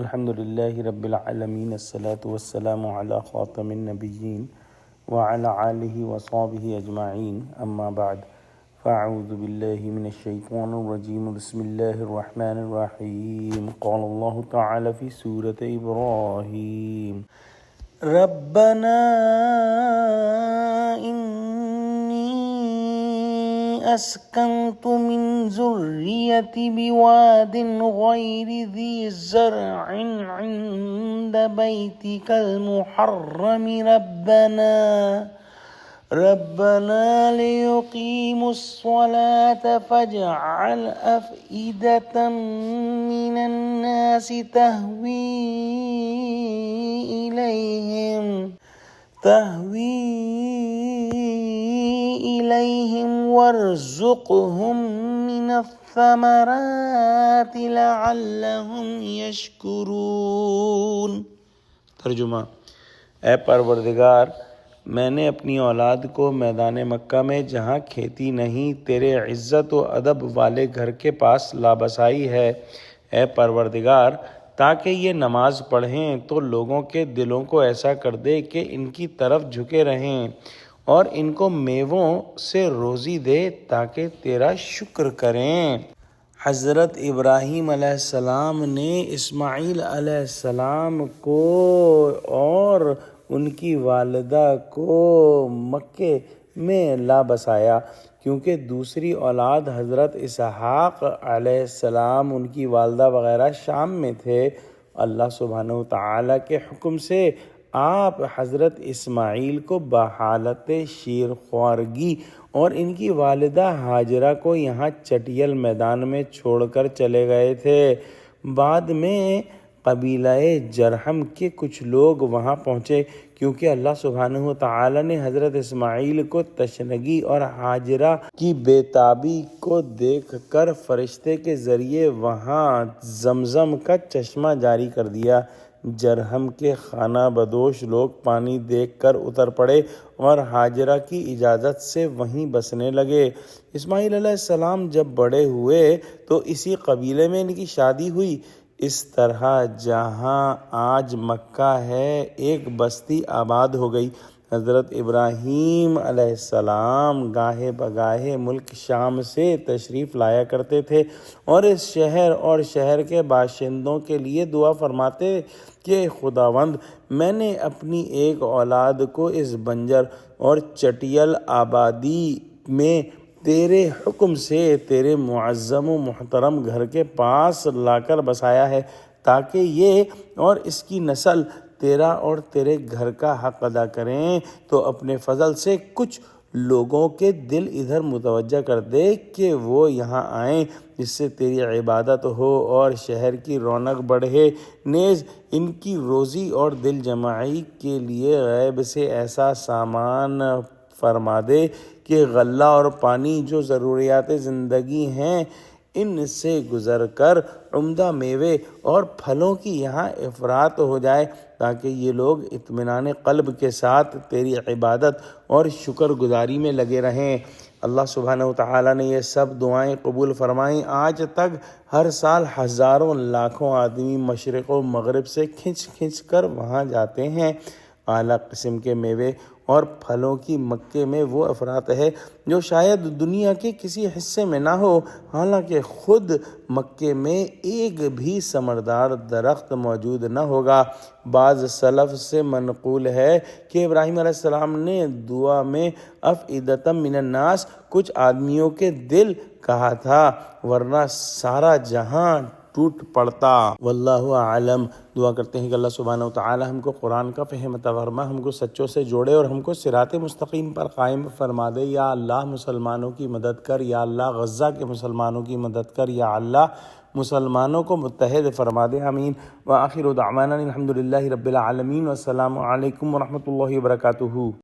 الحمد للہ رب العالمین الصلاۃ والسلام علی خاتم النبیین وعلی آلہ وصحبہ اجمعین اما بعد فاعوذ باللہ من الشیطان الرجیم بسم اللہ الرحمن الرحیم قال اللہ تعالی فی سورۃ ابراہیم ربنا أسكنت من ذريتي بواد غير ذي زرع عند بيتك المحرم ربنا ليقيموا الصلاة فاجعل أفئدة من الناس تهوي إليهم وارزقهم من الثمرات لعلهم يشكرون۔ ترجمہ: اے پروردگار، میں نے اپنی اولاد کو میدان مکہ میں جہاں کھیتی نہیں تیرے عزت و ادب والے گھر کے پاس لابسائی ہے۔ اے پروردگار، تاکہ یہ نماز پڑھیں تو لوگوں کے دلوں کو ایسا کر دے کہ ان کی طرف جھکے رہیں، اور ان کو میووں سے روزی دے تاکہ تیرا شکر کریں۔ حضرت ابراہیم علیہ السلام نے اسماعیل علیہ السلام کو اور ان کی والدہ کو مکے میں لا بسایا، کیونکہ دوسری اولاد حضرت اسحاق علیہ السلام ان کی والدہ وغیرہ شام میں تھے۔ اللہ سبحانہ وتعالی کے حکم سے آپ حضرت اسماعیل کو بحالت شیرخوارگی اور ان کی والدہ ہاجرہ کو یہاں چٹیل میدان میں چھوڑ کر چلے گئے تھے۔ بعد میں قبیلہ جرہم کے کچھ لوگ وہاں پہنچے، کیونکہ اللہ سبحانہ وتعالی نے حضرت اسماعیل کو تشنگی اور ہاجرہ کی بے تابی کو دیکھ کر فرشتے کے ذریعے وہاں زمزم کا چشمہ جاری کر دیا۔ جرہم کے خانہ بدوش لوگ پانی دیکھ کر اتر پڑے اور ہاجرہ کی اجازت سے وہیں بسنے لگے۔ اسماعیل علیہ السلام جب بڑے ہوئے تو اسی قبیلے میں ان کی شادی ہوئی۔ اس طرح جہاں آج مکہ ہے ایک بستی آباد ہو گئی۔ حضرت ابراہیم علیہ السلام گاہے بگاہے ملک شام سے تشریف لایا کرتے تھے اور اس شہر اور شہر کے باشندوں کے لیے دعا فرماتے کہ خداوند، میں نے اپنی ایک اولاد کو اس بنجر اور چٹیل آبادی میں تیرے حکم سے تیرے معظم و محترم گھر کے پاس لا کر بسایا ہے، تاکہ یہ اور اس کی نسل تیرا اور تیرے گھر کا حق ادا کریں، تو اپنے فضل سے کچھ لوگوں کے دل ادھر متوجہ کر دے کہ وہ یہاں آئیں، جس سے تیری عبادت ہو اور شہر کی رونق بڑھے۔ نیز ان کی روزی اور دل جمعی کے لیے غیب سے ایسا سامان فرما دے کہ غلہ اور پانی جو ضروریات زندگی ہیں ان سے گزر کر عمدہ میوے اور پھلوں کی یہاں افراط ہو جائے، تاکہ یہ لوگ اطمینان قلب کے ساتھ تیری عبادت اور شکر گزاری میں لگے رہیں۔ اللہ سبحانہ وتعالی نے یہ سب دعائیں قبول فرمائیں۔ آج تک ہر سال ہزاروں لاکھوں آدمی مشرق و مغرب سے کھنچ کر وہاں جاتے ہیں۔ اعلیٰ قسم کے میوے اور پھلوں کی مکے میں وہ افراط ہے جو شاید دنیا کے کسی حصے میں نہ ہو، حالانکہ خود مکے میں ایک بھی ثمردار درخت موجود نہ ہوگا۔ بعض سلف سے منقول ہے کہ ابراہیم علیہ السلام نے دعا میں افئدۃ من الناس کچھ آدمیوں کے دل کہا تھا، ورنہ سارا جہاں ٹوٹ پڑتا۔ واللہ اعلم۔ دعا کرتے ہیں کہ اللہ سبحانہ وتعالی ہم کو قرآن کا فہم عطا فرما، ہم کو سچوں سے جوڑے اور ہم کو صراط مستقیم پر قائم فرما دے۔ یا اللہ مسلمانوں کی مدد کر، یا اللہ غزہ کے مسلمانوں کی مدد کر، یا اللہ مسلمانوں کو متحد فرما دے، آمین۔ وآخر دعوانا الحمد للہ رب العالمین، والسلام علیکم ورحمۃ اللہ وبرکاتہ۔